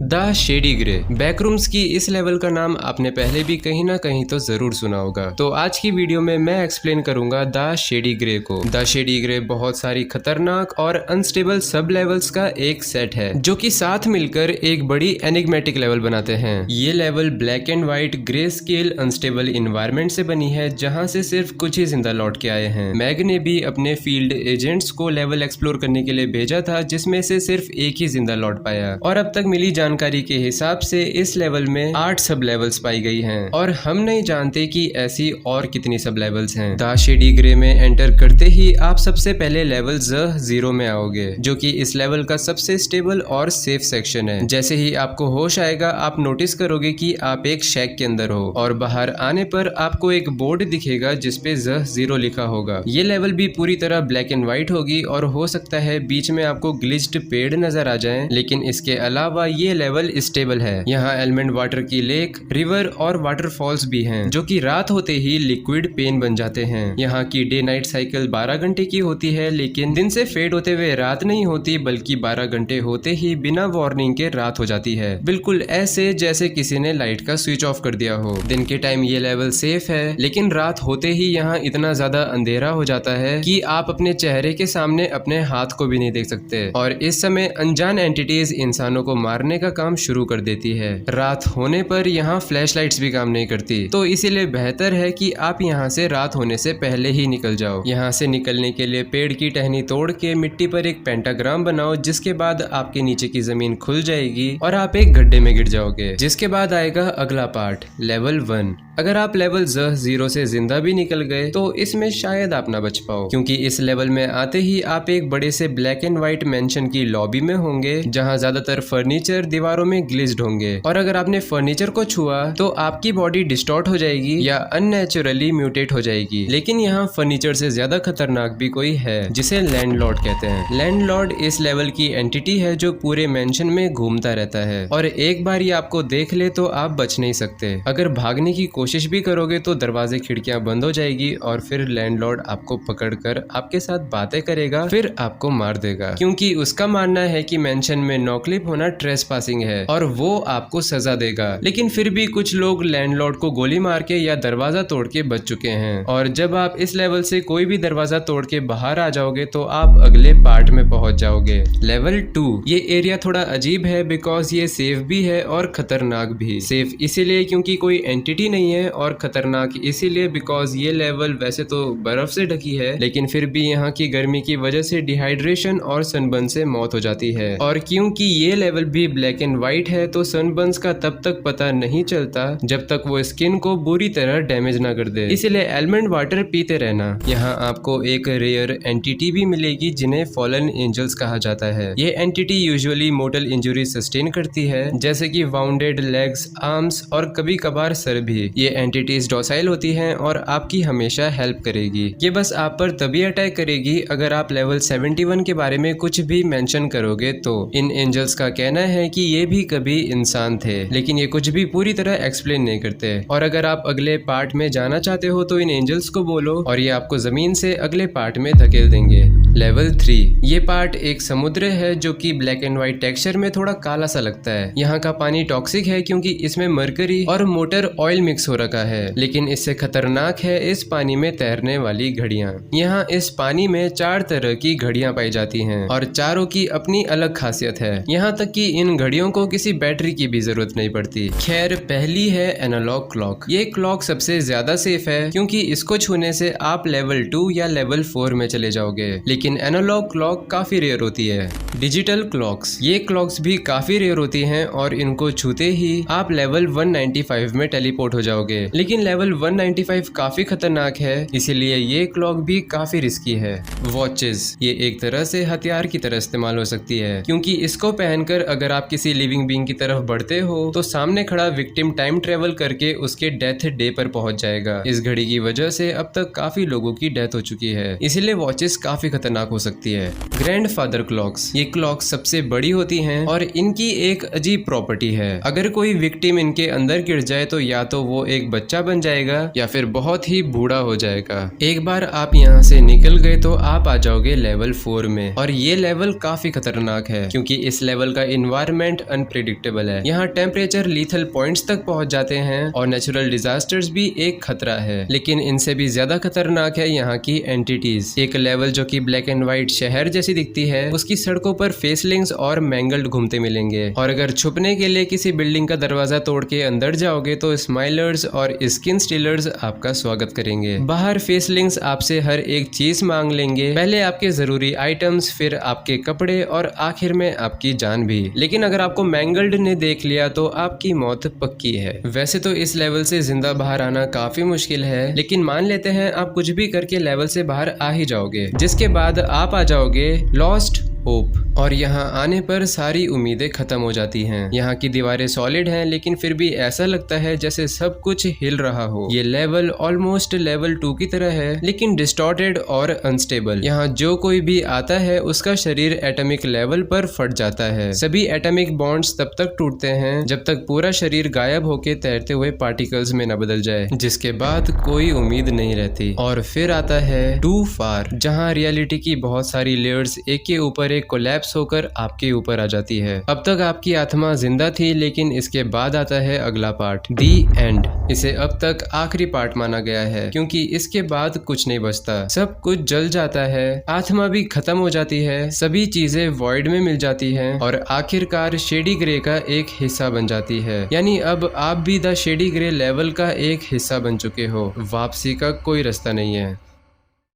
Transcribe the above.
The shady grey बैकरूम्स की इस level का नाम आपने पहले भी कहीं ना कहीं तो जरूर सुना होगा। तो आज की वीडियो में मैं एक्सप्लेन करूंगा द शेडी ग्रे को। द शेडी ग्रे बहुत सारी खतरनाक और अनस्टेबल सब लेवल्स का एक सेट है जो कि साथ मिलकर एक बड़ी एनिग्मेटिक लेवल बनाते हैं। ये level black and white grey scale unstable environment से बनी है जहां से सिर्फ कुछ ही जिंदा लौट के आए हैं। मैग ने भी अपने फील्ड एजेंट्स को लेवल एक्सप्लोर करने के लिए भेजा था जिसमें से सिर्फ एक ही जिंदा लौट पाया और अब तक मिली जानकारी के हिसाब से इस लेवल में 8 सब लेवल्स पाई गई हैं और हम नहीं जानते कि ऐसी और कितनी सब लेवल्स हैं। द शेडी ग्रे में एंटर करते ही आप सबसे पहले लेवल ज़0 में आओगे जो कि इस लेवल का सबसे स्टेबल और सेफ सेक्शन है। जैसे ही आपको होश आएगा आप नोटिस करोगे कि आप एक शैक के अंदर हो और बाहर आने पर आपको एक बोर्ड दिखेगा जिसपे ज़0 लिखा होगा। ये लेवल भी पूरी तरह ब्लैक एंड व्हाइट होगी और हो सकता है बीच में आपको ग्लिच्ड पेड़ नजर आ जाएं, लेकिन इसके अलावा ये लेवल स्टेबल है। यहाँ एलिमेंट वाटर की लेक, रिवर और वाटरफॉल्स भी हैं जो कि रात होते ही लिक्विड पेन बन जाते हैं। यहाँ की डे नाइट साइकिल 12 घंटे की होती है, लेकिन दिन से फेड होते हुए रात नहीं होती बल्कि 12 घंटे होते ही बिना वार्निंग के रात हो जाती है। बिल्कुल ऐसे जैसे किसी ने लाइट का स्विच ऑफ कर दिया हो। दिन के टाइम ये लेवल सेफ है, लेकिन रात होते ही यहाँ इतना ज्यादा अंधेरा हो जाता है कि आप अपने चेहरे के सामने अपने हाथ को भी नहीं देख सकते और इस समय अनजान एंटिटीज इंसानों को मारने का काम शुरू कर देती है। रात होने पर यहाँ फ्लैश लाइट्स भी काम नहीं करती, तो इसीलिए बेहतर है कि आप यहाँ से रात होने से पहले ही निकल जाओ। यहाँ से निकलने के लिए पेड़ की टहनी तोड़ के मिट्टी पर एक पेंटाग्राम बनाओ, जिसके बाद आपके नीचे की जमीन खुल जाएगी और आप एक गड्ढे में गिर जाओगे। जिसके बाद आएगा अगला पार्ट, लेवल 1। अगर आप लेवल ज़0 से जिंदा भी निकल गए तो इसमें शायद आप ना बच पाओ, क्योंकि इस लेवल में आते ही आप एक बड़े से ब्लैक एंड व्हाइट मेंशन की लॉबी में होंगे जहां ज्यादातर फर्नीचर दीवारों में ग्लिच्ड होंगे और अगर आपने फर्नीचर को छुआ तो आपकी बॉडी डिस्टॉर्ट हो जाएगी या अननेचुरली म्यूटेट हो जाएगी। लेकिन यहाँ फर्नीचर से ज्यादा खतरनाक भी कोई है जिसे लैंडलॉर्ड कहते हैं। लैंडलॉर्ड इस लेवल की एंटिटी है जो पूरे मेंशन में घूमता रहता है और एक बार ये आपको देख ले तो आप बच नहीं सकते। अगर भागने की कोशिश भी करोगे तो दरवाजे खिड़कियां बंद हो जाएगी और फिर लैंडलॉर्ड आपको पकड़कर आपके साथ बातें करेगा, फिर आपको मार देगा, क्योंकि उसका मानना है कि मेंशन में नॉक्लिप होना ट्रेसपासिंग है और वो आपको सजा देगा। लेकिन फिर भी कुछ लोग लैंडलॉर्ड को गोली मार के या दरवाजा तोड़ के बच चुके हैं और जब आप इस लेवल से कोई भी दरवाजा तोड़ के बाहर आ जाओगे तो आप अगले पार्ट में पहुंच जाओगे, लेवल 2। ये एरिया थोड़ा अजीब है बिकॉज ये सेफ भी है और खतरनाक भी। सेफ इसीलिए क्योंकि कोई एंटिटी नहीं है और खतरनाक इसीलिए बिकॉज ये लेवल वैसे तो बर्फ से ढकी है, लेकिन फिर भी यहाँ की गर्मी की वजह से डिहाइड्रेशन और सनबर्न से मौत हो जाती है। और क्योंकि ये लेवल भी ब्लैक एंड व्हाइट है तो सनबर्न्स का तब तक पता नहीं चलता जब तक वो स्किन को बुरी तरह डैमेज ना कर दे, इसलिए एलिमेंट वाटर पीते रहना। यहाँ आपको एक रेयर एंटिटी भी मिलेगी जिन्हें फॉलन एंजल्स कहा जाता है। ये entity usually mortar injury sustain करती है, जैसे कि वाउंडेड लेग्स, आर्म्स और कभी कभार सर भी। ये एंटिटीज डॉसाइल होती हैं और आपकी हमेशा हेल्प करेगी। ये बस आप पर तभी अटैक करेगी अगर आप लेवल 71 के बारे में कुछ भी मेंशन करोगे तो। इन एंजल्स का कहना है कि ये भी कभी इंसान थे, लेकिन ये कुछ भी पूरी तरह एक्सप्लेन नहीं करते। और अगर आप अगले पार्ट में जाना चाहते हो तो इन एंजल्स को बोलो और ये आपको जमीन से अगले पार्ट में धकेल देंगे। लेवल 3। ये पार्ट एक समुद्र है जो कि ब्लैक एंड व्हाइट टेक्सचर में थोड़ा काला सा लगता है। यहाँ का पानी टॉक्सिक है क्योंकि इसमें मरकरी और मोटर ऑयल मिक्स हो रखा है, लेकिन इससे खतरनाक है इस पानी में तैरने वाली घड़ियां। यहाँ इस पानी में 4 तरह की घड़ियां पाई जाती हैं और चारों की अपनी अलग खासियत है। यहाँ तक कि इन घड़ियों को किसी बैटरी की भी जरूरत नहीं पड़ती। खैर, पहली है एनालॉग क्लॉक। ये क्लॉक सबसे ज्यादा सेफ है क्योंकि इसको छूने से आप लेवल 2 या लेवल 4 में चले जाओगे, लेकिन एनालॉग क्लॉक काफी रेयर होती है। डिजिटल क्लॉक्स, ये क्लॉक्स भी काफी रेयर होती हैं और इनको छूते ही आप लेवल 195 में टेलीपोर्ट हो जाओगे, लेकिन लेवल 195 काफी खतरनाक है इसीलिए ये क्लॉक भी काफी रिस्की है। वॉचेस, ये एक तरह से हथियार की तरह इस्तेमाल हो सकती है क्योंकि इसको पहनकर अगर आप किसी लिविंग बीइंग की तरफ बढ़ते हो तो सामने खड़ा विक्टिम टाइम ट्रेवल करके उसके डेथ डे पर पहुंच जाएगा। इस घड़ी की वजह से अब तक काफी लोगों की डेथ हो चुकी है, इसीलिए वॉचेस काफी खतरनाक खतरनाक हो सकती है। ग्रैंडफादर क्लॉक्स, ये क्लॉक्स सबसे बड़ी होती हैं और इनकी एक अजीब प्रॉपर्टी है। अगर कोई विक्टिम इनके अंदर गिर जाए तो या तो वो एक बच्चा बन जाएगा या फिर बहुत ही बूढ़ा हो जाएगा। एक बार आप यहाँ से निकल गए तो आप आ जाओगे लेवल 4 में, और ये लेवल काफी खतरनाक है क्योंकि इस लेवल का इन्वायरमेंट अनप्रिडिक्टेबल है। यहाँ टेम्परेचर लीथल पॉइंट्स तक पहुंच जाते हैं और नेचुरल डिजास्टर्स भी एक खतरा है। लेकिन इनसे भी ज्यादा खतरनाक है यहाँ की एंटिटीज। एक लेवल जो कि ब्लैक एंड व्हाइट शहर जैसी दिखती है, उसकी सड़कों पर फेसलिंग्स और मैंगल्ड घूमते मिलेंगे। और अगर छुपने के लिए किसी बिल्डिंग का दरवाजा तोड़ के अंदर जाओगे तो स्माइलर्स और स्किन स्टीलर्स आपका स्वागत करेंगे। बाहर फेसलिंग्स आपसे हर एक चीज मांग लेंगे, पहले आपके जरूरी आइटम्स, फिर आपके कपड़े और आखिर में आपकी जान भी। लेकिन अगर आपको मैंगल्ड ने देख लिया तो आपकी मौत पक्की है। वैसे तो इस लेवल से जिंदा बाहर आना काफी मुश्किल है, लेकिन मान लेते हैं आप कुछ भी करके लेवल से बाहर आ ही जाओगे, जिसके बाद आप आ जाओगे लॉस्ट होप। और यहाँ आने पर सारी उम्मीदें खत्म हो जाती हैं। यहाँ की दीवारें सॉलिड हैं लेकिन फिर भी ऐसा लगता है जैसे सब कुछ हिल रहा हो। ये लेवल ऑलमोस्ट लेवल 2 की तरह है, लेकिन डिस्टॉर्टेड और अनस्टेबल। यहाँ जो कोई भी आता है उसका शरीर एटॉमिक लेवल पर फट जाता है। सभी एटॉमिक बॉन्ड्स तब तक टूटते हैं जब तक पूरा शरीर गायब होके तैरते हुए पार्टिकल्स में न बदल जाए, जिसके बाद कोई उम्मीद नहीं रहती। और फिर आता है टू फार, जहाँ रियलिटी की बहुत सारी लेयर्स एक के ऊपर एक कोलैप्स होकर आपके ऊपर आ जाती है। अब तक आपकी आत्मा जिंदा थी, लेकिन इसके बाद आता है अगला पार्ट, दी एंड। इसे अब तक आखिरी पार्ट माना गया है क्योंकि इसके बाद कुछ नहीं बचता। सब कुछ जल जाता है, आत्मा भी खत्म हो जाती है, सभी चीजें वॉइड में मिल जाती हैं और आखिरकार शेडी ग्रे का एक हिस्सा बन जाती है। यानी अब आप भी द शेडी ग्रे लेवल का एक हिस्सा बन चुके हो। वापसी का कोई रास्ता नहीं है।